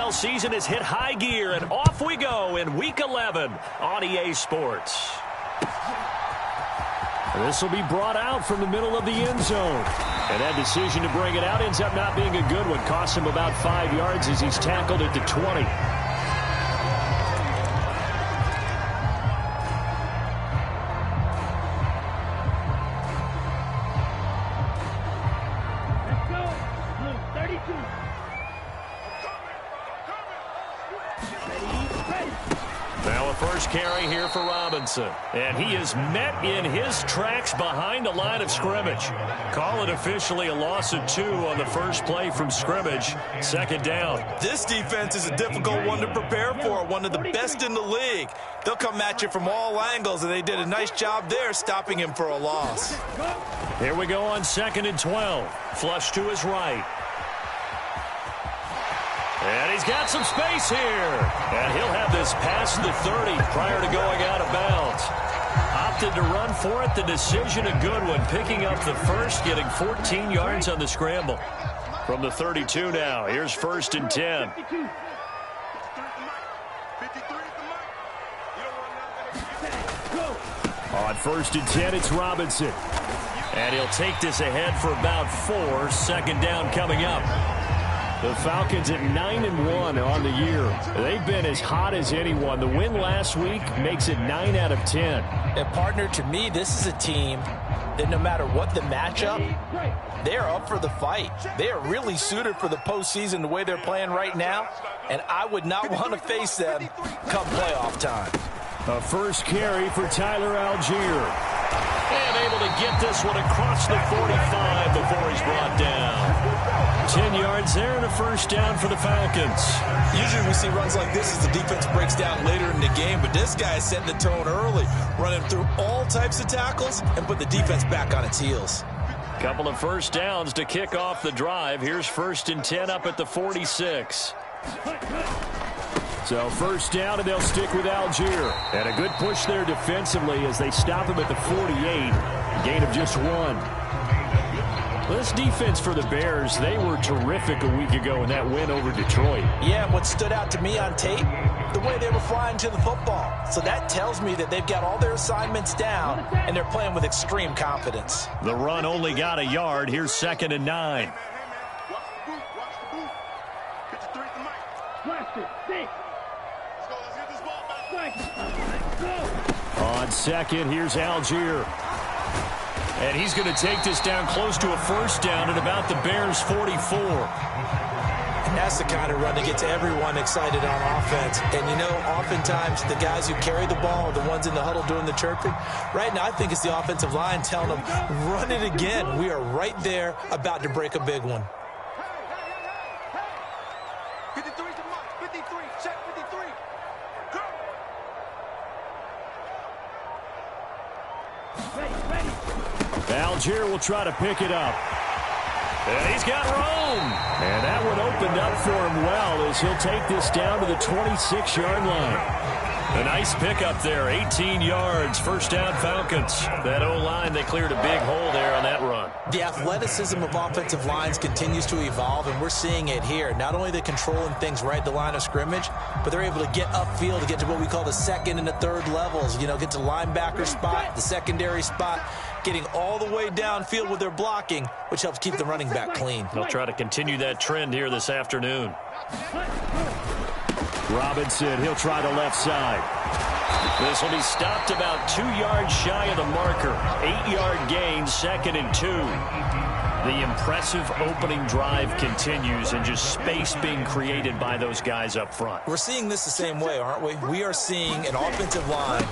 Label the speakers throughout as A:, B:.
A: NFL season has hit high gear, and off we go in Week 11 on EA Sports. This will be brought out from the middle of the end zone. And that decision to bring it out ends up not being a good one. Costs him about 5 yards as he's tackled at the 20. Now a first carry here for Robinson. And he is met in his tracks behind the line of scrimmage. Call it officially a loss of 2 on the first play from scrimmage. Second down.
B: This defense is a difficult one to prepare for. One of the best in the league. They'll come at you from all angles, and they did a nice job there stopping him for a loss.
A: Here we go on 2nd and 12. Flush to his right. And he's got some space here. And he'll have this past the 30 prior to going out of bounds. Opted to run for it. The decision a good one. Picking up the first, getting 14 yards on the scramble. From the 32 now. Here's 1st and 10. On 1st and 10, it's Robinson. And he'll take this ahead for about 4. Second down coming up. The Falcons at 9-1 on the year. They've been as hot as anyone. The win last week makes it 9 out of 10.
B: And partner, to me, this is a team that no matter what the matchup, they're up for the fight. They are really suited for the postseason the way they're playing right now. And I would not want to face them come playoff time.
A: A first carry for Tyler Algier. And able to get this one across the 45 before he's brought down. 10 yards there and a first down for the Falcons.
B: Usually we see runs like this as the defense breaks down later in the game, but this guy is setting the tone early, running through all types of tackles and put the defense back on its heels.
A: Couple of first downs to kick off the drive. Here's 1st and 10 up at the 46. So first down, and they'll stick with Algier. And a good push there defensively as they stop him at the 48. Gain of just 1. This defense for the Bears, they were terrific a week ago in that win over Detroit.
B: Yeah, what stood out to me on tape, the way they were flying to the football. So that tells me that they've got all their assignments down, and they're playing with extreme confidence.
A: The run only got a yard. Here's 2nd and 9. On 2nd, here's Algier. And he's going to take this down close to a first down at about the Bears' 44.
B: And that's the kind of run that gets everyone excited on offense. And, you know, oftentimes the guys who carry the ball are the ones in the huddle doing the chirping. Right now, I think it's the offensive line telling them, run it again. We are right there about to break a big one.
C: 53 to Mike. 53. Check 53. Go.
A: Ready. Algier will try to pick it up. And he's got room. And that one opened up for him well as he'll take this down to the 26-yard line. A nice pickup there, 18 yards, first down Falcons. That O-line, they cleared a big hole there on that run.
B: The athleticism of offensive lines continues to evolve, and we're seeing it here. Not only are they controlling things right at the line of scrimmage, but they're able to get upfield to get to what we call the second and the third levels. You know, get to linebacker spot, the secondary spot, getting all the way downfield with their blocking, which helps keep the running back clean.
A: They'll try to continue that trend here this afternoon. Robinson, he'll try the left side. This will be stopped about 2 yards shy of the marker. 8-yard gain, 2nd and 2. The impressive opening drive continues and just space being created by those guys up front.
B: We're seeing this the same way, aren't we? We are seeing an offensive line,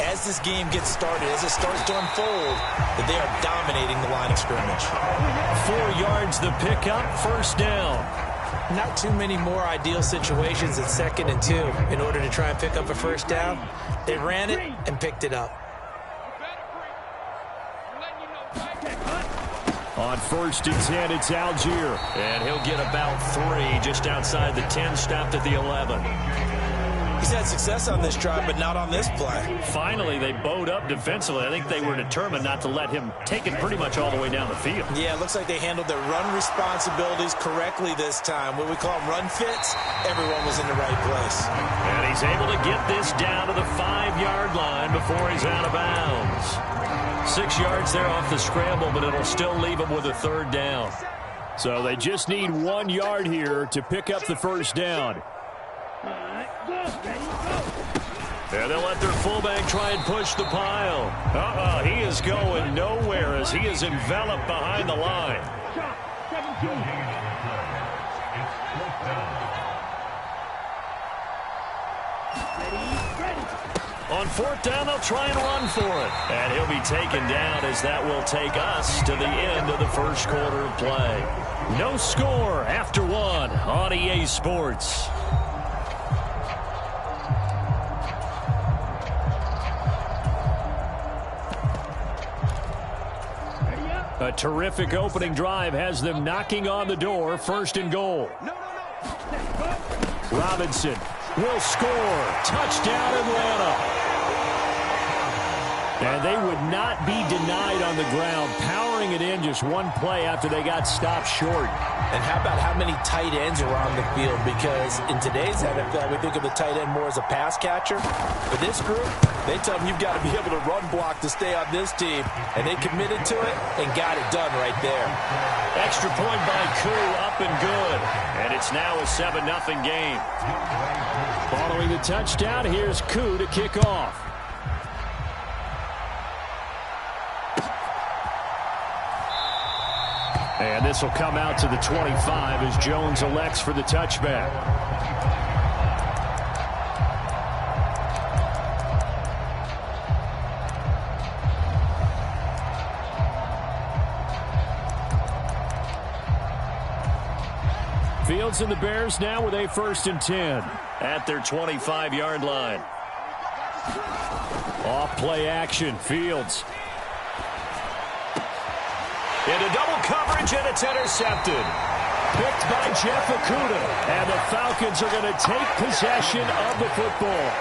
B: as this game gets started, as it starts to unfold, that they are dominating the line of scrimmage.
A: 4 yards the pickup, first down.
B: Not too many more ideal situations at 2nd and 2 in order to try and pick up a first down. They ran it and picked it up.
A: On 1st and 10, it's Algier. And he'll get about 3 just outside the 10, stopped at the 11.
B: He's had success on this drive, but not on this play.
A: Finally, they bowed up defensively. I think they were determined not to let him take it pretty much all the way down the field.
B: Yeah, it looks like they handled their run responsibilities correctly this time. What we call them run fits, everyone was in the right place.
A: And he's able to get this down to the 5-yard line before he's out of bounds. 6 yards there off the scramble, but it'll still leave him with a 3rd down. So they just need 1 yard here to pick up the 1st down. And they'll let their fullback try and push the pile. He is going nowhere as he is enveloped behind the line. On 4th down, they'll try and run for it. And he'll be taken down as that will take us to the end of the 1st quarter of play. No score after 1 on EA Sports. A terrific opening drive has them knocking on the door. 1st and goal. Robinson will score. Touchdown, Atlanta. And they would not be denied on the ground, powering it in just 1 play after they got stopped short.
B: And how about how many tight ends are on the field? Because in today's NFL, we think of the tight end more as a pass catcher. For this group, they tell them you've got to be able to run block to stay on this team. And they committed to it and got it done right there.
A: Extra point by Koo, up and good. And it's now a 7-0 game. Following the touchdown, here's Koo to kick off. And this will come out to the 25 as Jones elects for the touchback. Fields and the Bears now with a 1st and 10 at their 25-yard line. Off play action, Fields. Into double coverage, and it's intercepted. Picked by Jeff Okudah. And the Falcons are going to take possession of the football.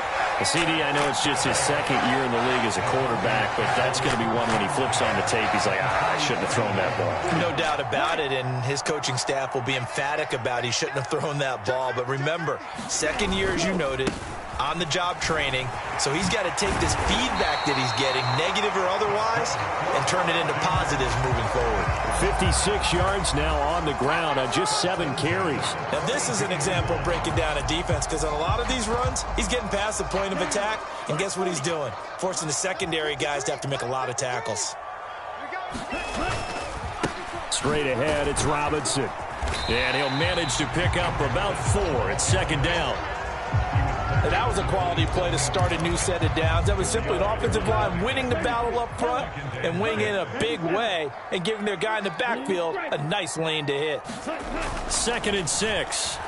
A: CD, I know it's just his 2nd year in the league as a quarterback, but that's going to be one when he flips on the tape. He's like, I shouldn't have thrown that ball.
B: No doubt about it, and his coaching staff will be emphatic about he shouldn't have thrown that ball. But remember, 2nd year, as you noted, on-the-job training, so he's got to take this feedback that he's getting, negative or otherwise, and turn it into positives moving forward. 56
A: yards now on the ground on just 7 carries.
B: Now, this is an example of breaking down a defense, because on a lot of these runs, he's getting past the point of attack, and guess what he's doing? Forcing the secondary guys to have to make a lot of tackles.
A: Straight ahead, it's Robinson. And he'll manage to pick up about 4. It's 2nd down.
B: And that was a quality play to start a new set of downs. That was simply an offensive line winning the battle up front and winning in a big way and giving their guy in the backfield a nice lane to hit.
A: 2nd and 6.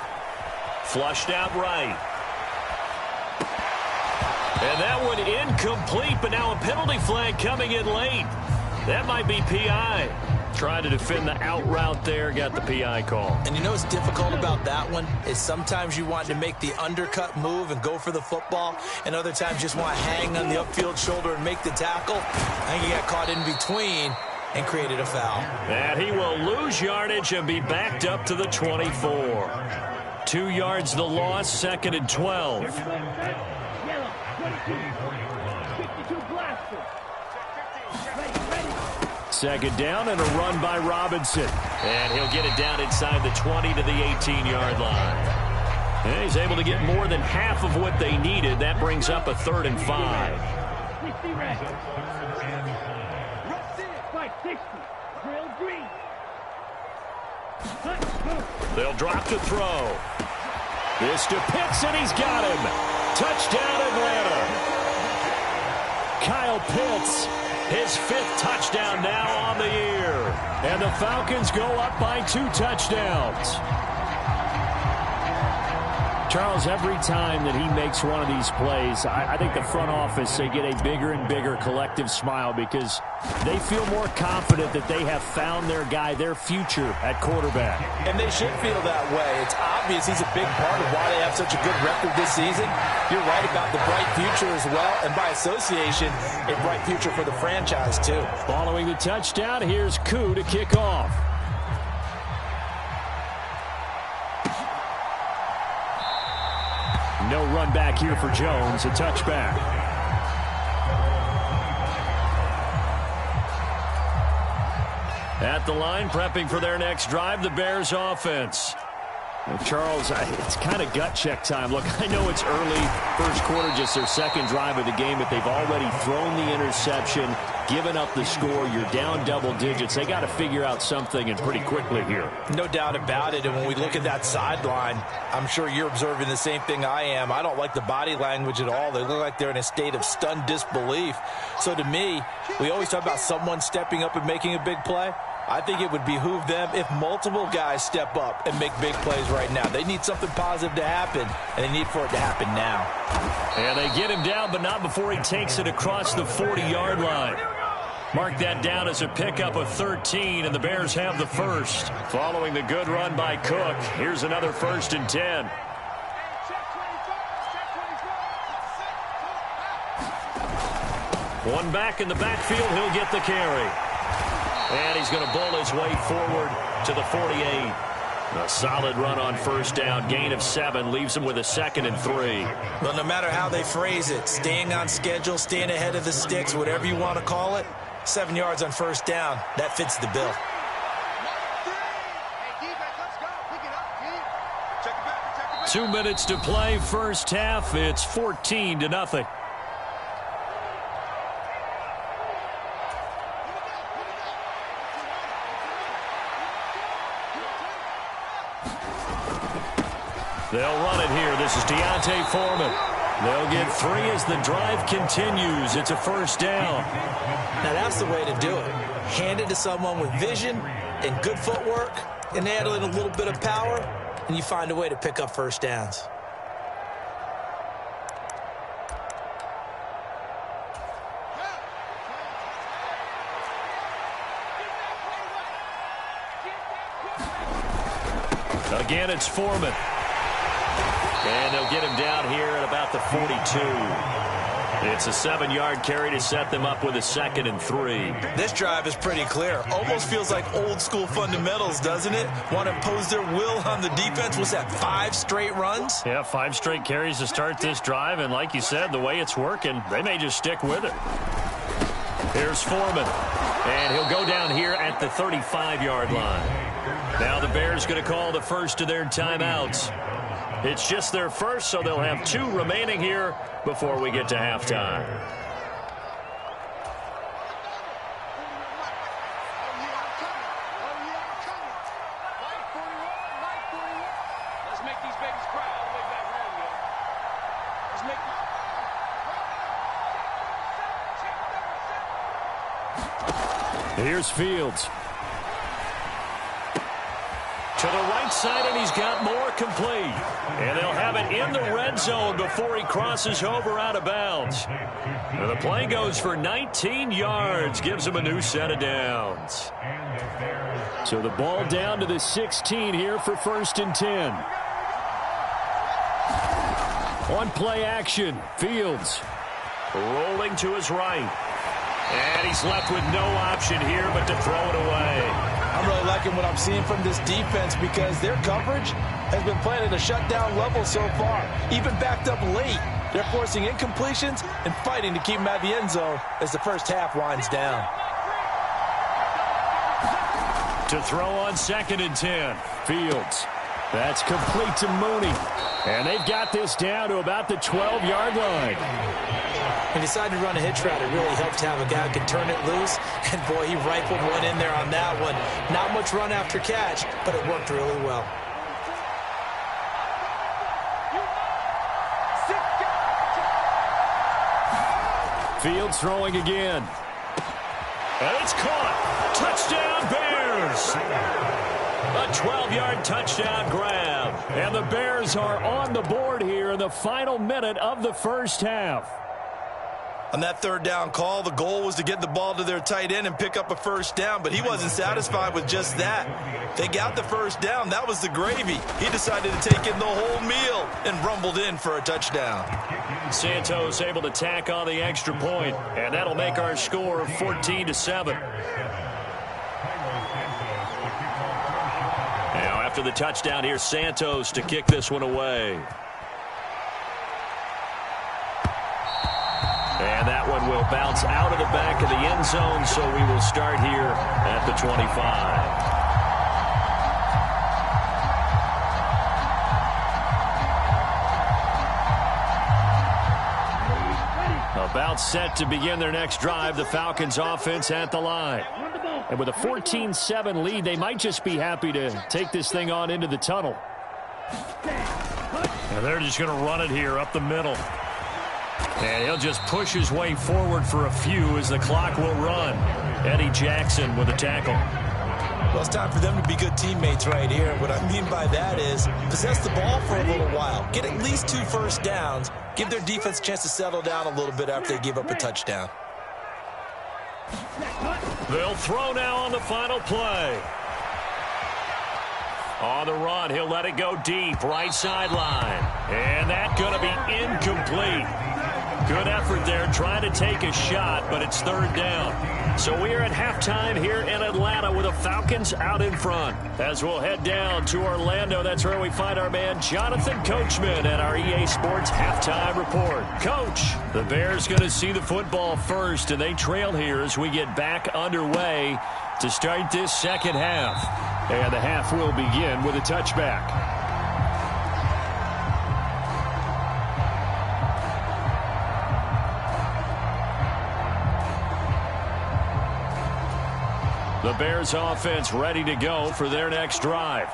A: Flushed out right. And that one incomplete, but now a penalty flag coming in late. That might be PI. Trying to defend the out route there, got the PI call.
B: And you know what's difficult about that one is sometimes you want to make the undercut move and go for the football, and other times just want to hang on the upfield shoulder and make the tackle. I think he got caught in between and created a foul.
A: And he will lose yardage and be backed up to the 24. 2 yards the loss, 2nd and 12. 2nd down and a run by Robinson. And he'll get it down inside the 20 to the 18-yard line. And he's able to get more than half of what they needed. That brings up a 3rd and 5. They'll drop to throw. This to Pitts, and he's got him. Touchdown, Atlanta. Kyle Pitts, his 5th touchdown now on the year. And the Falcons go up by 2 touchdowns. Charles, every time that he makes one of these plays, I think the front office, they get a bigger and bigger collective smile because they feel more confident that they have found their guy, their future at quarterback.
B: And they should feel that way. It's obvious he's a big part of why they have such a good record this season. You're right about the bright future as well, and by association, a bright future for the franchise too.
A: Following the touchdown, here's Koo to kick off. No run back here for Jones, a touchback. At the line, prepping for their next drive, the Bears offense. Now, Charles, it's kind of gut check time. Look, I know it's early, first quarter, just their second drive of the game, but they've already thrown the interception, given up the score. You're down double digits. They got to figure out something, and pretty quickly here.
B: No doubt about it, and when we look at that sideline, I'm sure you're observing the same thing I am. I don't like the body language at all. They look like they're in a state of stunned disbelief. So to me, we always talk about someone stepping up and making a big play. I think it would behoove them if multiple guys step up and make big plays right now. They need something positive to happen, and they need for it to happen now.
A: And they get him down, but not before he takes it across the 40-yard line. Mark that down as a pickup of 13, and the Bears have the first. Following the good run by Cook, here's another 1st and 10. One back in the backfield, he'll get the carry. And he's going to bull his way forward to the 48. A solid run on first down. Gain of 7 leaves him with a 2nd and 3.
B: Well, no matter how they phrase it, staying on schedule, staying ahead of the sticks, whatever you want to call it, 7 yards on first down, that fits the bill.
C: Hey, defense, let's go. Pick it up, team. Check it back.
A: 2 minutes to play, first half. It's 14-0. They'll run it here. This is D'Onta Foreman. They'll get 3 as the drive continues. It's a first down.
B: Now, that's the way to do it. Hand it to someone with vision and good footwork, and add in a little bit of power, and you find a way to pick up first downs.
A: Again, it's Foreman. And they'll get him down here at about the 42. It's a 7-yard carry to set them up with a 2nd and 3.
B: This drive is pretty clear. Almost feels like old school fundamentals, doesn't it? Want to impose their will on the defense. Was that 5 straight runs?
A: Yeah, 5 straight carries to start this drive. And like you said, the way it's working, they may just stick with it. Here's Foreman. And he'll go down here at the 35-yard line. Now the Bears going to call the first of their timeouts. It's just their first, so they'll have 2 remaining here before we get to halftime.
C: Let's make these babies cry all the way back home, yo. Let's make these...
A: Here's Fields. To the right side, and he's got more complete. And they'll have it in the red zone before he crosses over out of bounds. And the play goes for 19 yards, gives him a new set of downs. So the ball down to the 16 here for 1st and 10. On play action, Fields rolling to his right. And he's left with no option here but to throw it away.
B: I'm really liking what I'm seeing from this defense because their coverage has been playing at a shutdown level so far. Even backed up late, they're forcing incompletions and fighting to keep them at the end zone as the first half winds down.
A: To throw on 2nd and 10, Fields. That's complete to Mooney. And they've got this down to about the 12-yard line.
B: He decided to run a hitch route. It really helped to have a guy who can turn it loose. And, boy, he rifled one in there on that one. Not much run after catch, but it worked really well.
A: Fields throwing again. And it's caught. Touchdown, Bears. A 12-yard touchdown grab. And the Bears are on the board here in the final minute of the first half.
B: On that third down call, the goal was to get the ball to their tight end and pick up a first down, but he wasn't satisfied with just that. They got the first down. That was the gravy. He decided to take in the whole meal and rumbled in for a touchdown.
A: Santos able to tack on the extra point, and that'll make our score 14-7. Now after the touchdown, here's Santos to kick this one away. And that one will bounce out of the back of the end zone, so we will start here at the 25. About set to begin their next drive, the Falcons offense at the line. And with a 14-7 lead, they might just be happy to take this thing on into the tunnel. And they're just going to run it here up the middle. And he'll just push his way forward for a few as the clock will run. Eddie Jackson with a tackle.
B: Well, it's time for them to be good teammates right here. What I mean by that is possess the ball for a little while. Get at least 2 first downs. Give their defense a chance to settle down a little bit after they give up a touchdown.
A: They'll throw now on the final play. On the run, he'll let it go deep, right sideline. And that's going to be incomplete. Good effort there, trying to take a shot, but it's third down. So we are at halftime here in Atlanta with the Falcons out in front. As we'll head down to Orlando, that's where we find our man Jonathan Coachman at our EA Sports Halftime Report. Coach, the Bears going to see the football first, and they trail here as we get back underway to start this second half. And the half will begin with a touchback. The Bears offense ready to go for their next drive.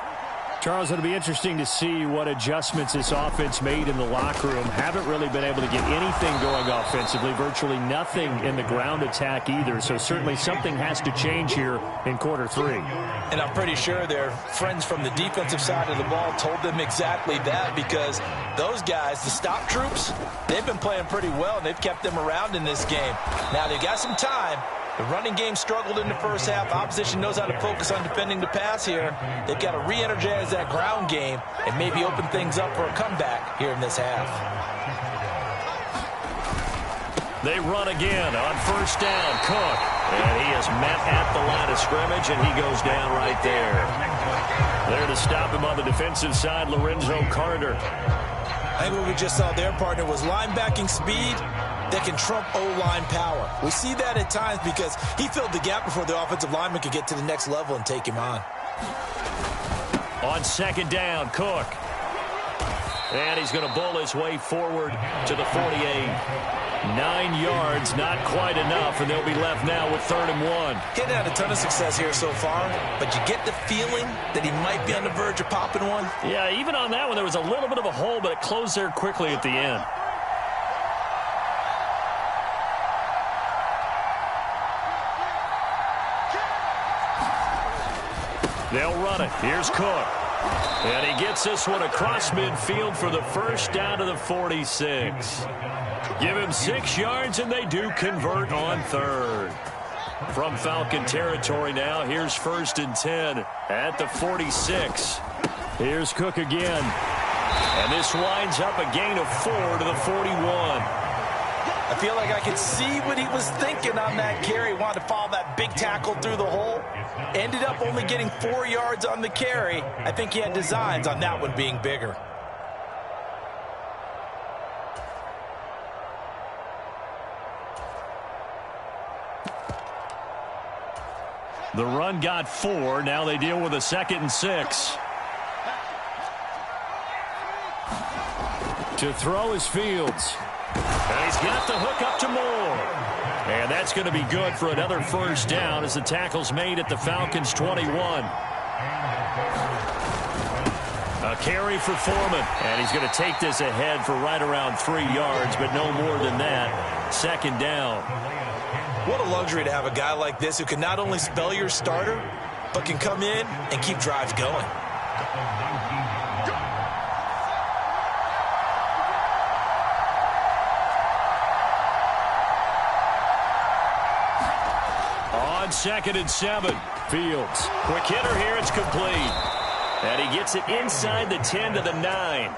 A: Charles, it'll be interesting to see what adjustments this offense made in the locker room. Haven't really been able to get anything going offensively, virtually nothing in the ground attack either. So certainly something has to change here in quarter 3.
B: And I'm pretty sure their friends from the defensive side of the ball told them exactly that, because those guys, the stop troops, they've been playing pretty well, and they've kept them around in this game. Now they've got some time. The running game struggled in the first half. Opposition knows how to focus on defending the pass here. They've got to re-energize that ground game and maybe open things up for a comeback here in this half.
A: They run again on first down. Cook. And he is met at the line of scrimmage, and he goes down right there. There to stop him on the defensive side, Lorenzo Carter.
B: I think what we just saw there, partner, was linebacking speed that can trump O-line power. We see that at times because he filled the gap before the offensive lineman could get to the next level and take him on.
A: On second down, Cook. And he's going to bowl his way forward to the 48. 9 yards, not quite enough, and they'll be left now with 3rd and 1.
B: He's had a ton of success here so far, but you get the feeling that he might be on the verge of popping one.
A: Yeah, even on that one, there was a little bit of a hole, but it closed there quickly at the end. They'll run it. Here's Cook. And he gets this one across midfield for the first down to the 46. Give him 6 yards, and they do convert on 3rd. From Falcon territory now, here's 1st and 10 at the 46. Here's Cook again. And this winds up a gain of 4 to the 41.
B: I feel like I could see what he was thinking on that carry. Wanted to follow that big tackle through the hole. Ended up only getting 4 yards on the carry. I think he had designs on that one being bigger.
A: The run got 4. Now they deal with a 2nd and 6. To throw is Fields. And he's got the hook up to Moore. And that's going to be good for another first down as the tackle's made at the Falcons' 21. A carry for Foreman. And he's going to take this ahead for right around 3 yards, but no more than that. 2nd down.
B: What a luxury to have a guy like this who can not only spell your starter, but can come in and keep drives going.
A: on 2nd and 7. Fields. Quick hitter here. It's complete. And he gets it inside the 10 to the 9.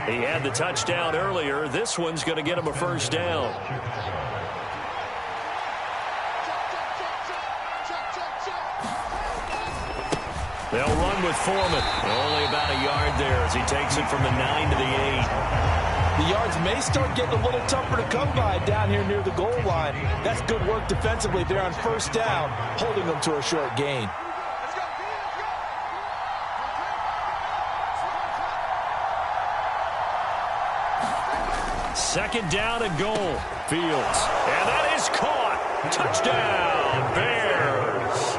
A: He had the touchdown earlier. This one's going to get him a first down. They'll run with Foreman. Only about a yard there as he takes it from the 9 to the 8.
B: The yards may start getting a little tougher to come by down here near the goal line. That's good work defensively there on first down, holding them to a short gain.
A: Second down and goal. Fields. And that is caught. Touchdown, Bears.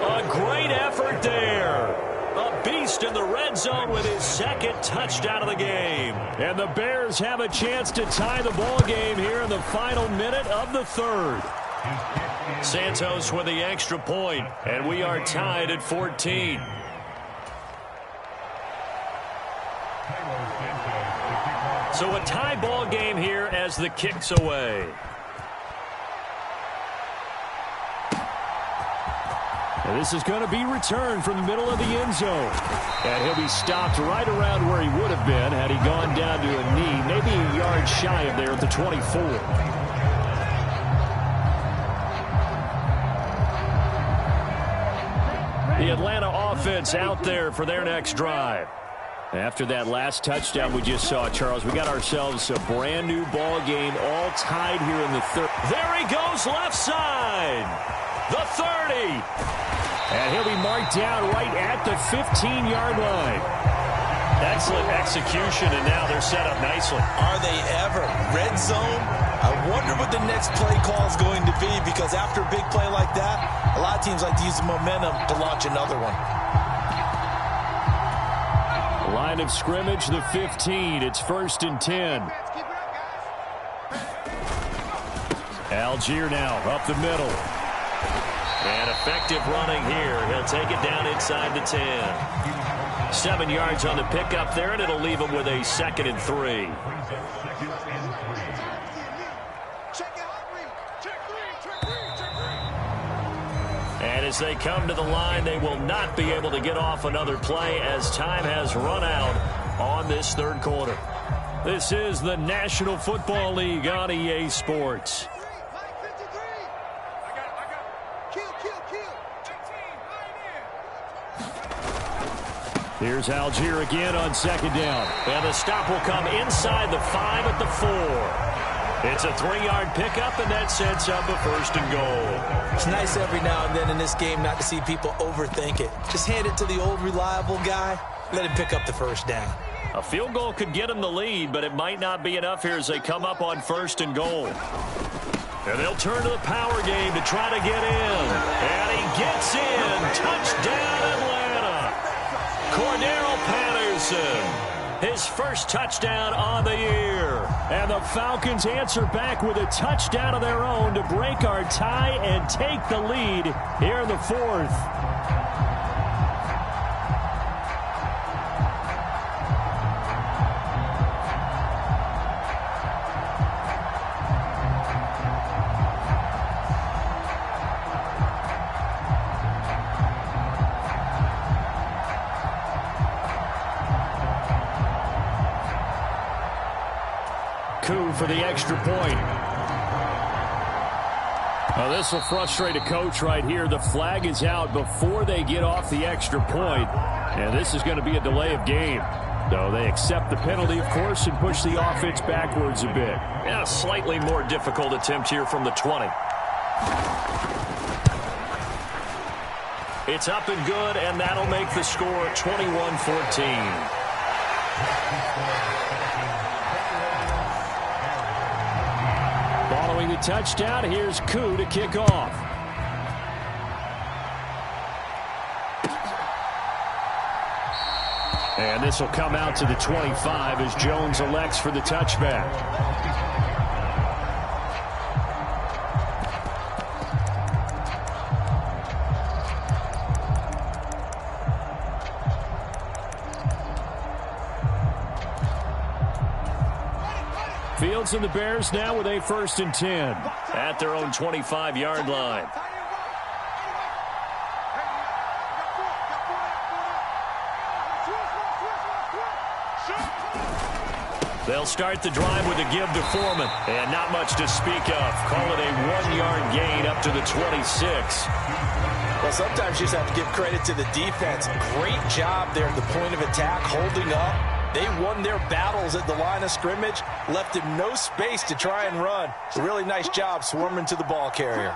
A: A great effort there. A beast in the red zone with his second touchdown of the game. And the Bears have a chance to tie the ball game here in the final minute of the third. Santos with the extra point, and we are tied at 14. So a tie ball game here as the kick's away. And this is going to be returned from the middle of the end zone. And he'll be stopped right around where he would have been had he gone down to a knee, maybe a yard shy of there at the 24. The Atlanta offense out there for their next drive. After that last touchdown we just saw, Charles, we got ourselves a brand new ball game, all tied here in the third. There he goes, left side. The 30. And he'll be marked down right at the 15-yard line. Excellent execution, and now they're set up nicely.
B: Are they ever? Red zone? I wonder what the next play call is going to be, because after a big play like that, a lot of teams like to use the momentum to launch another one.
A: Line of scrimmage, the 15. It's 1st and 10. Algier now up the middle. And effective running here. He'll take it down inside the 10. 7 yards on the pickup there, and it'll leave him with a 2nd and 3. And as they come to the line, they will not be able to get off another play as time has run out on this third quarter. This is the National Football League on EA Sports. Here's Algier again on 2nd down. And the stop will come inside the 5 at the 4. It's a 3-yard pickup, and that sets up a 1st and goal.
B: It's nice every now and then in this game not to see people overthink it. Just hand it to the old reliable guy. Let him pick up the first down.
A: A field goal could get him the lead, but it might not be enough here as they come up on 1st and goal. And they'll turn to the power game to try to get in. And he gets in. Touchdown, Atlanta. Cordero Patterson, his first touchdown on the year. And the Falcons answer back with a touchdown of their own to break our tie and take the lead here in the 4th. For the extra point. Well, this will frustrate a coach right here. The flag is out before they get off the extra point, and this is going to be a delay of game. Though they accept the penalty, of course, and push the offense backwards a bit. Yeah, a slightly more difficult attempt here from the 20. It's up and good, and that'll make the score 21-14. Following the touchdown, here's Koo to kick off. And this will come out to the 25 as Jones elects for the touchback. Fields and the Bears now with a 1st and 10 at their own 25-yard line. They'll start the drive with a give to Foreman. And not much to speak of. Call it a 1-yard gain up to the 26.
B: Well, sometimes you just have to give credit to the defense. Great job there at the point of attack, holding up. They won their battles at the line of scrimmage, left him no space to try and run. It's a really nice job swarming to the ball carrier.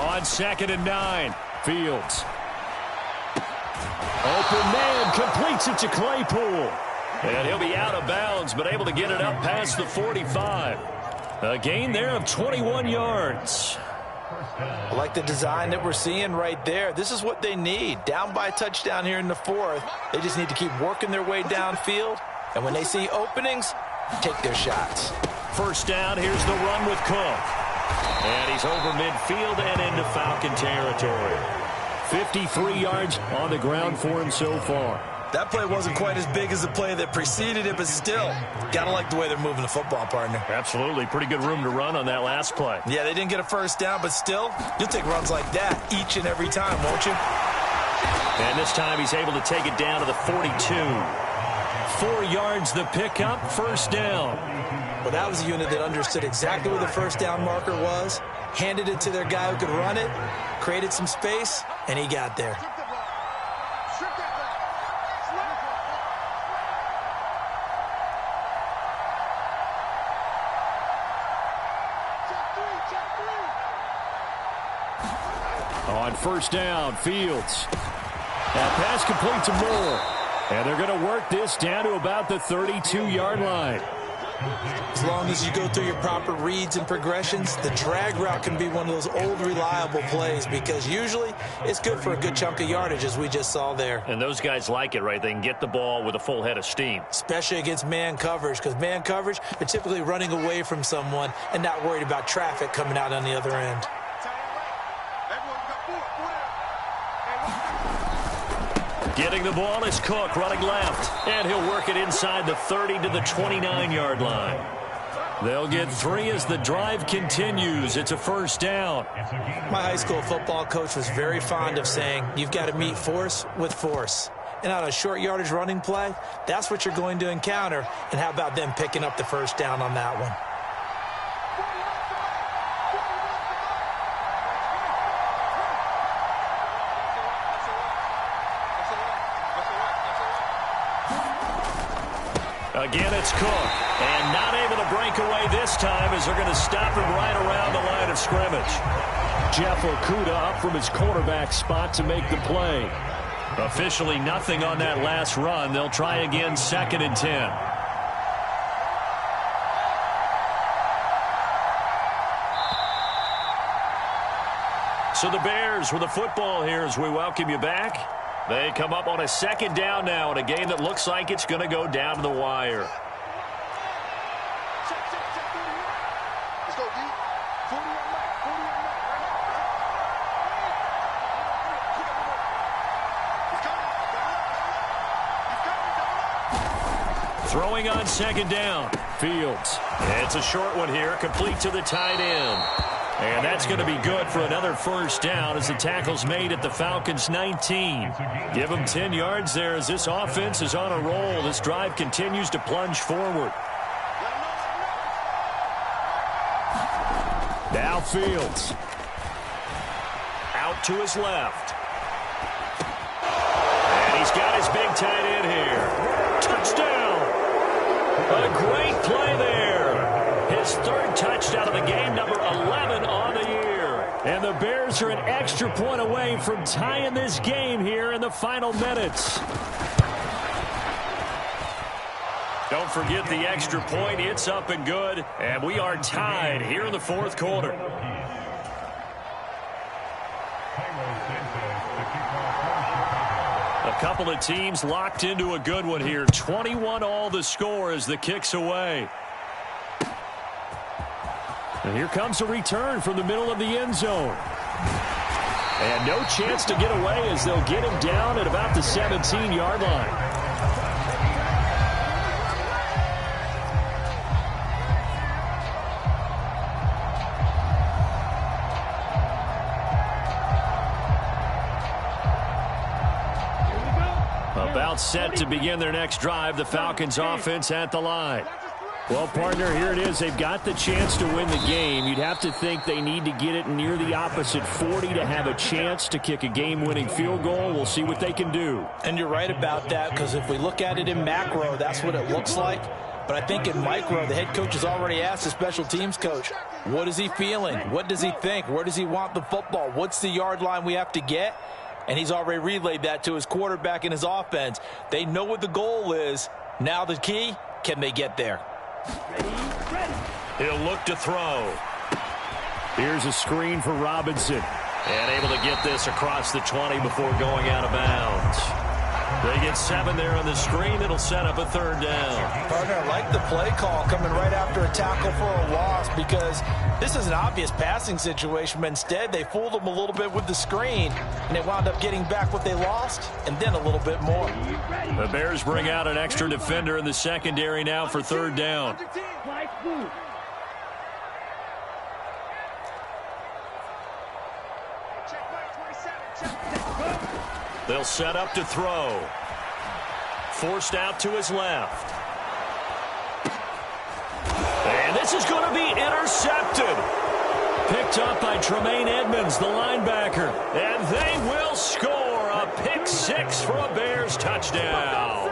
A: On 2nd and 9, Fields. Open man, completes it to Claypool. And he'll be out of bounds, but able to get it up past the 45. A gain there of 21 yards.
B: I like the design that we're seeing right there. This is what they need. Down by a touchdown here in the 4th. They just need to keep working their way downfield. And when they see openings, take their shots.
A: First down, here's the run with Cook. And he's over midfield and into Falcon territory. 53 yards on the ground for him so far.
B: That play wasn't quite as big as the play that preceded it, but still, gotta like the way they're moving the football, partner.
A: Absolutely. Pretty good room to run on that last play.
B: Yeah, they didn't get a first down, but still, you'll take runs like that each and every time, won't you?
A: And this time he's able to take it down to the 42. 4 yards the pickup, first down.
B: Well, that was a unit that understood exactly where the first down marker was, handed it to their guy who could run it, created some space, and he got there.
A: On first down, Fields. That pass complete to Moore. And they're going to work this down to about the 32-yard line.
B: As long as you go through your proper reads and progressions, the drag route can be one of those old reliable plays because usually it's good for a good chunk of yardage, as we just saw there.
A: And those guys like it, right? They can get the ball with a full head of steam.
B: Especially against man coverage, because man coverage, they're typically running away from someone and not worried about traffic coming out on the other end.
A: Getting the ball is Cook, running left. And he'll work it inside the 30 to the 29-yard line. They'll get 3 as the drive continues. It's a first down.
B: My high school football coach was very fond of saying, you've got to meet force with force. And on a short yardage running play, that's what you're going to encounter. And how about them picking up the first down on that one?
A: Again, it's Cook. And not able to break away this time as they're going to stop him right around the line of scrimmage. Jeff Okudah up from his quarterback spot to make the play. Officially nothing on that last run. They'll try again, 2nd and 10. So the Bears with the football here as we welcome you back. They come up on a 2nd down now in a game that looks like it's going to go down to the wire. Throwing on 2nd down, Fields. It's a short one here, complete to the tight end. And that's going to be good for another first down as the tackle's made at the Falcons' 19. Give them 10 yards there as this offense is on a roll. This drive continues to plunge forward. Now Fields. Out to his left. And he's got his big tight end here. Touchdown! A great play there. His 3rd touchdown of the game, number 11 on the year. And the Bears are an extra point away from tying this game here in the final minutes. Don't forget the extra point. It's up and good. And we are tied here in the 4th quarter. A couple of teams locked into a good one here. 21 all the score as the kick's away. And here comes a return from the middle of the end zone. And no chance to get away as they'll get him down at about the 17-yard line. About set to begin their next drive, the Falcons offense at the line. Well, partner, here it is. They've got the chance to win the game. You'd have to think they need to get it near the opposite 40 to have a chance to kick a game-winning field goal. We'll see what they can do.
B: And you're right about that, because if we look at it in macro, that's what it looks like. But I think in micro, the head coach has already asked the special teams coach, what is he feeling? What does he think? Where does he want the football? What's the yard line we have to get? And he's already relayed that to his quarterback and his offense. They know what the goal is. Now the key, can they get there?
A: He'll look to throw. Here's a screen for Robinson. And able to get this across the 20 before going out of bounds. They get 7 there on the screen. It'll set up a third down.
B: Partner, I like the play call coming right after a tackle for a loss, because this is an obvious passing situation, but instead they fooled them a little bit with the screen, and they wound up getting back what they lost and then a little bit more.
A: The Bears bring out an extra defender in the secondary now for third down. They'll set up to throw. Forced out to his left. And this is going to be intercepted. Picked up by Tremaine Edmonds, the linebacker. And they will score a pick six for a Bears touchdown.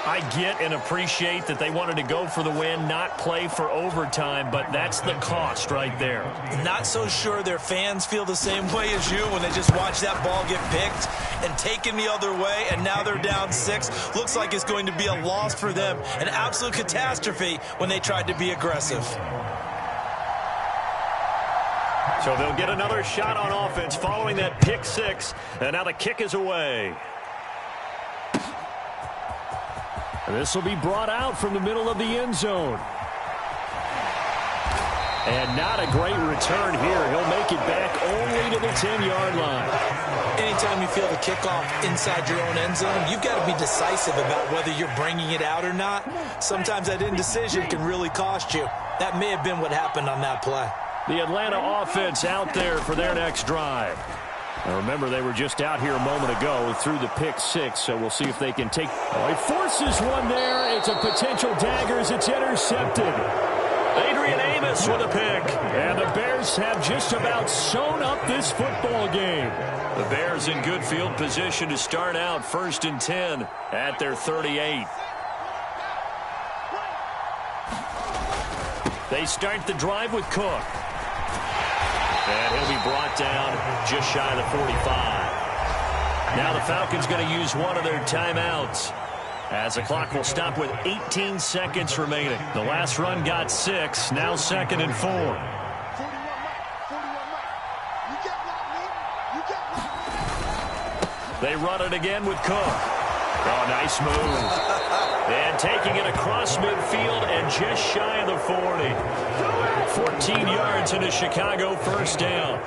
A: I get and appreciate that they wanted to go for the win, not play for overtime, but that's the cost right there.
B: Not so sure their fans feel the same way as you when they just watch that ball get picked and taken the other way, and now they're down 6. Looks like it's going to be a loss for them, an absolute catastrophe when they tried to be aggressive.
A: So they'll get another shot on offense following that pick six, and now the kick is away. This will be brought out from the middle of the end zone. And not a great return here. He'll make it back only to the 10-yard line.
B: Anytime you feel the kickoff inside your own end zone, you've got to be decisive about whether you're bringing it out or not. Sometimes that indecision can really cost you. That may have been what happened on that play.
A: The Atlanta offense out there for their next drive. Now remember, they were just out here a moment ago through the pick six, so we'll see if they can take. Oh, he forces one there. It's a potential dagger as it's intercepted. Adrian Amos with a pick. And the Bears have just about sewn up this football game. The Bears in good field position to start out 1st and 10 at their 38. They start the drive with Cook. And he'll be brought down just shy of the 45. Now the Falcons going to use one of their timeouts, as the clock will stop with 18 seconds remaining. The last run got 6, now 2nd and 4. They run it again with Cook. Oh, nice move. And taking it across midfield and just shy of the 40. 14 yards into Chicago, 1st down.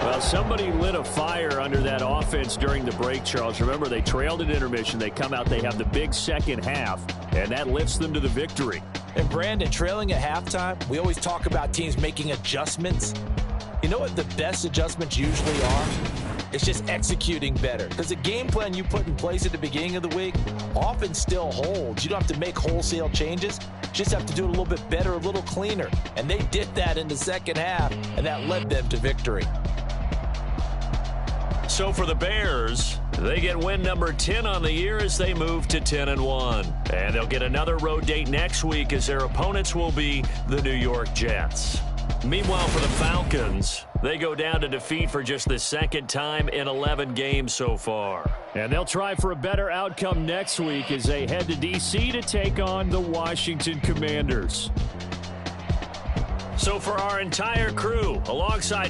A: Well, somebody lit a fire under that offense during the break, Charles. Remember, they trailed at intermission. They come out, they have the big second half, and that lifts them to the victory.
B: And Brandon, trailing at halftime, we always talk about teams making adjustments. You know what the best adjustments usually are? It's just executing better. Because the game plan you put in place at the beginning of the week often still holds. You don't have to make wholesale changes. You just have to do it a little bit better, a little cleaner. And they did that in the second half, and that led them to victory.
A: So for the Bears, they get win number 10 on the year as they move to 10-1. And they'll get another road date next week as their opponents will be the New York Jets. Meanwhile, for the Falcons, they go down to defeat for just the 2nd time in 11 games so far. And they'll try for a better outcome next week as they head to D.C. to take on the Washington Commanders. So for our entire crew, alongside